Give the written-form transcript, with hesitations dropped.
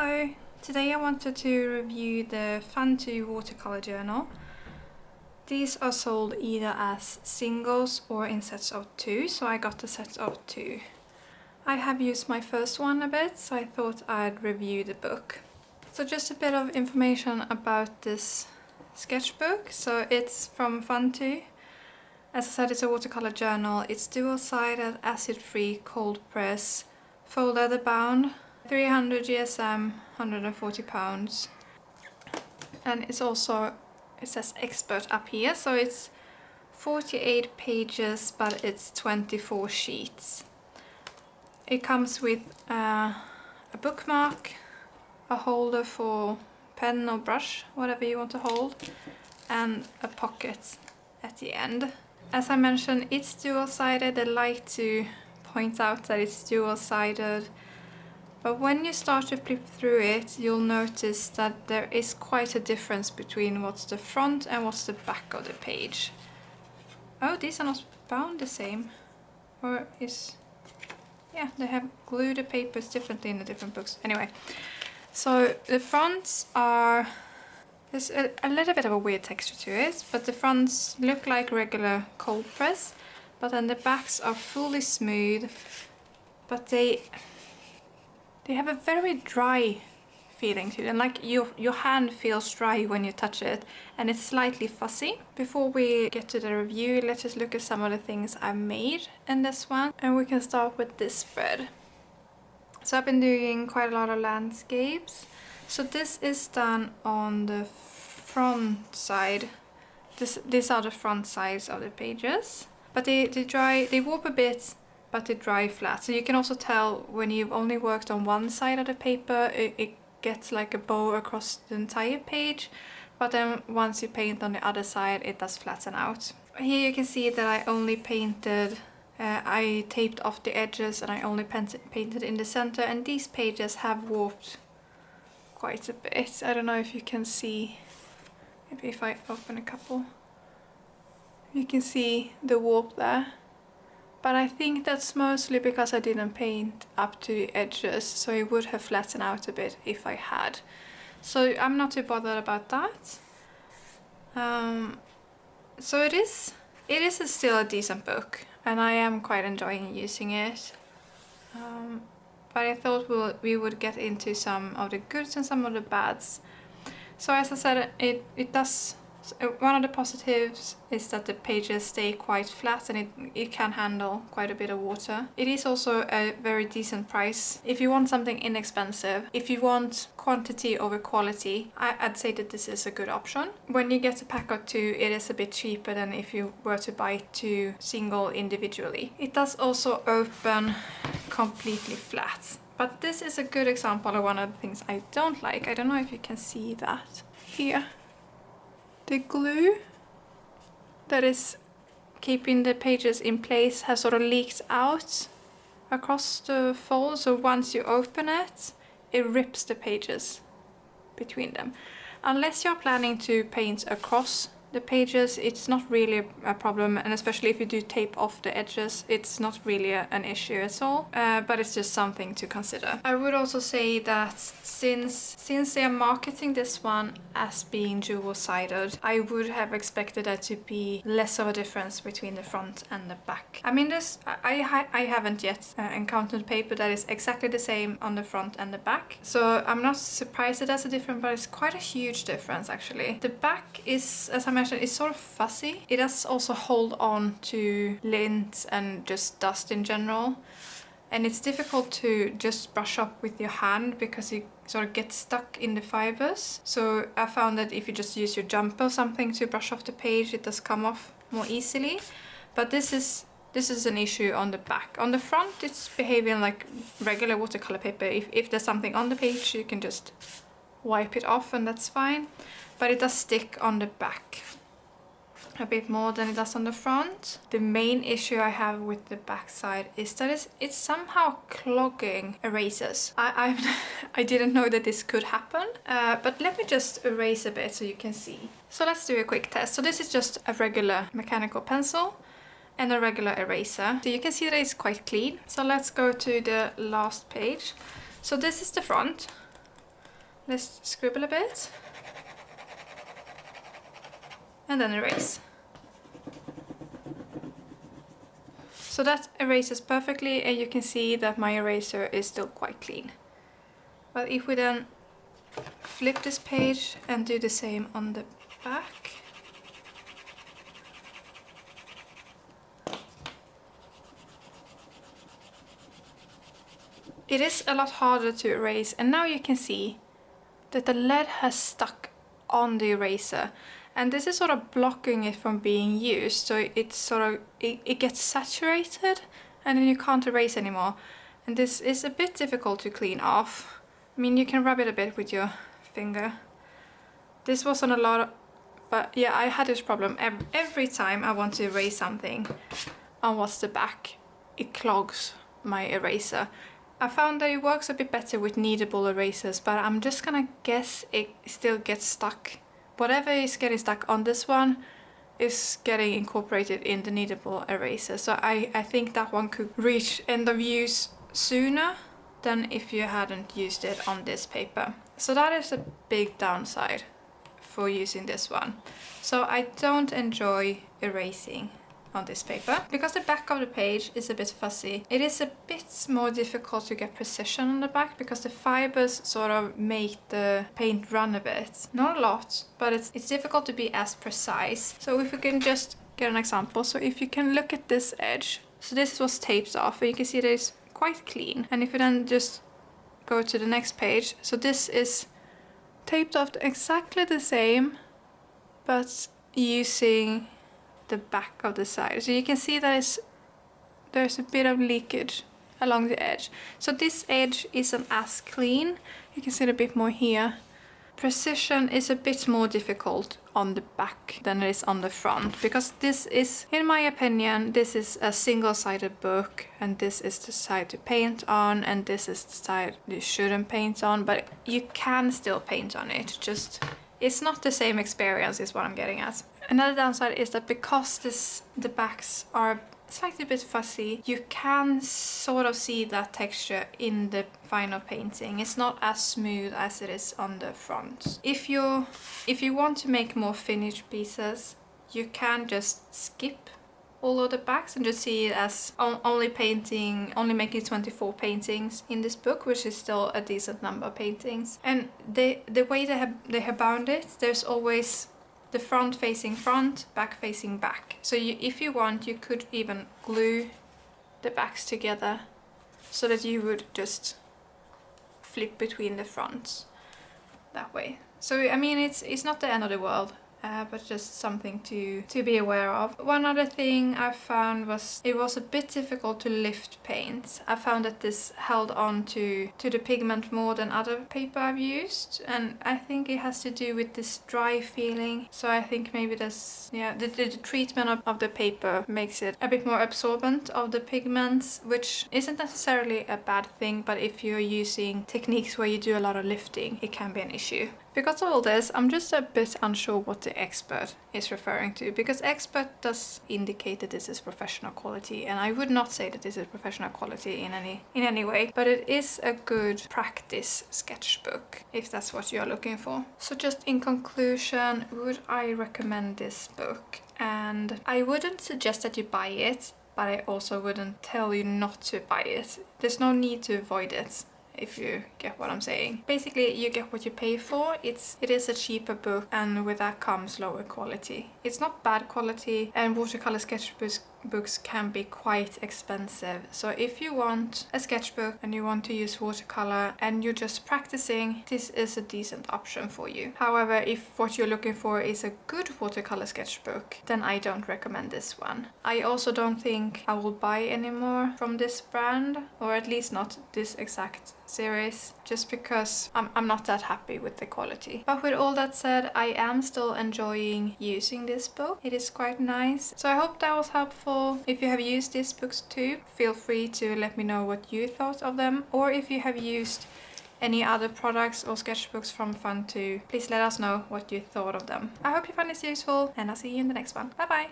Hello! Today I wanted to review the Funto watercolor journal. These are sold either as singles or in sets of 2, so I got a set of 2. I have used my first one a bit, so I thought I'd review the book. So just a bit of information about this sketchbook. So it's from Funto. As I said, it's a watercolor journal. It's dual-sided, acid-free, cold press, faux leather bound, 300 GSM, 140 pounds. And it's also, it says expert up here, so it's 48 pages, but it's 24 sheets. It comes with a bookmark, a holder for pen or brush, whatever you want to hold, and a pocket at the end. As I mentioned, it's dual-sided. I like to point out that it's dual-sided, but when you start to flip through it, you'll notice that there is quite a difference between what's the front and what's the back of the page. Oh, these are not bound the same. Or is... yeah, they have glued the papers differently in the different books. Anyway, so the fronts are... there's a little bit of a weird texture to it, but the fronts look like regular cold press, but then the backs are fully smooth, but they have a very dry feeling to them, like your hand feels dry when you touch it, and it's slightly fuzzy. Before we get to the review, let's just look at some of the things I've made in this one, and we can start with this spread. So I've been doing quite a lot of landscapes. So this is done on the front side. These are the front sides of the pages, but they warp a bit, but they dry flat. So you can also tell when you've only worked on one side of the paper, it gets like a bow across the entire page, but then once you paint on the other side, it does flatten out. Here you can see that I only painted, I taped off the edges, and I only painted in the center, and these pages have warped quite a bit. I don't know if you can see, maybe if I open a couple, you can see the warp there. But I think that's mostly because I didn't paint up to the edges, so it would have flattened out a bit if I had. So I'm not too bothered about that. So it is still a decent book, and I am quite enjoying using it. But I thought we would get into some of the goods and some of the bads. So as I said, it does. One of the positives is that the pages stay quite flat, and it can handle quite a bit of water. It is also a very decent price. If you want something inexpensive, if you want quantity over quality, I'd say that this is a good option. When you get a pack of 2, it is a bit cheaper than if you were to buy 2 single individually. It does also open completely flat. But this is a good example of one of the things I don't like. I don't know if you can see that here. The glue that is keeping the pages in place has sort of leaked out across the fold, so once you open it, it rips the pages between them. Unless you're planning to paint across the pages, it's not really a problem, and especially if you do tape off the edges, it's not really an issue at all, but it's just something to consider. I would also say that since they are marketing this one as being dual-sided, I would have expected there to be less of a difference between the front and the back. I mean, I haven't yet encountered paper that is exactly the same on the front and the back, so I'm not surprised that there's a difference, but it's quite a huge difference actually. The back is, as I mentioned, it's sort of fuzzy. It does also hold on to lint and just dust in general, and it's difficult to just brush up with your hand because you sort of get stuck in the fibers. So I found that if you just use your jumper or something to brush off the page, it does come off more easily. But this is an issue on the back. On the front, it's behaving like regular watercolor paper. If there's something on the page, you can just wipe it off and that's fine. But it does stick on the back a bit more than it does on the front. The main issue I have with the back side is that it's somehow clogging erasers. I didn't know that this could happen, but let me just erase a bit so you can see. So let's do a quick test. So this is just a regular mechanical pencil and a regular eraser. So you can see that it's quite clean. So let's go to the last page. So this is the front. Let's scribble a bit. And then erase. So that erases perfectly, and you can see that my eraser is still quite clean. But if we then flip this page and do the same on the back. It is a lot harder to erase, and now you can see that the lead has stuck on the eraser, and this is sort of blocking it from being used, so it's sort of it gets saturated and then you can't erase anymore, and this is a bit difficult to clean off. I mean, you can rub it a bit with your finger. This wasn't a lot of, but yeah, I had this problem every time I want to erase something on what's the back, it clogs my eraser. I found that it works a bit better with kneadable erasers, but I'm just gonna guess it still gets stuck. Whatever is getting stuck on this one is getting incorporated in the kneadable eraser. So I think that one could reach end of use sooner than if you hadn't used it on this paper. So that is a big downside for using this one. So I don't enjoy erasing on this paper. Because the back of the page is a bit fuzzy, it is a bit more difficult to get precision on the back because the fibers sort of make the paint run a bit. Not a lot, but it's difficult to be as precise. So if we can just get an example. So if you can look at this edge, so this was taped off, and you can see that it's quite clean. And if you then just go to the next page, so this is taped off exactly the same, but using the back of the side. So you can see that there's a bit of leakage along the edge. So this edge isn't as clean. You can see it a bit more here. Precision is a bit more difficult on the back than it is on the front, because this is, in my opinion, this is a single-sided book, and this is the side to paint on, and this is the side you shouldn't paint on, but you can still paint on it, just it's not the same experience is what I'm getting at. Another downside is that because the backs are slightly bit fuzzy, you can sort of see that texture in the final painting. It's not as smooth as it is on the front. If you want to make more finished pieces, you can just skip all of the backs and just see it as only making 24 paintings in this book, which is still a decent number of paintings. And the way they have bound it, there's always the front facing front, back facing back. So if you want, you could even glue the backs together so that you would just flip between the fronts that way. So I mean, it's not the end of the world. But just something to be aware of. One other thing I found was it was a bit difficult to lift paint. I found that this held on to the pigment more than other paper I've used, and I think it has to do with this dry feeling. So I think maybe the treatment of the paper makes it a bit more absorbent of the pigments, which isn't necessarily a bad thing, but if you're using techniques where you do a lot of lifting, it can be an issue. Because of all this, I'm just a bit unsure what the expert is referring to, because expert does indicate that this is professional quality, and I would not say that this is professional quality in any way, but it is a good practice sketchbook if that's what you're looking for. So just in conclusion, would I recommend this book? And I wouldn't suggest that you buy it, but I also wouldn't tell you not to buy it. There's no need to avoid it, if you get what I'm saying. Basically, you get what you pay for. It is a cheaper book, and with that comes lower quality. It's not bad quality, and watercolor sketchbooks can be quite expensive. So if you want a sketchbook and you want to use watercolor and you're just practicing, this is a decent option for you. However, if what you're looking for is a good watercolor sketchbook, then I don't recommend this one. I also don't think I will buy any more from this brand, or at least not this exact series, just because I'm not that happy with the quality. But with all that said, I am still enjoying using this book. It is quite nice. So I hope that was helpful. If you have used these books too, feel free to let me know what you thought of them, or if you have used any other products or sketchbooks from Funto, please let us know what you thought of them. I hope you found this useful, and I'll see you in the next one. Bye bye!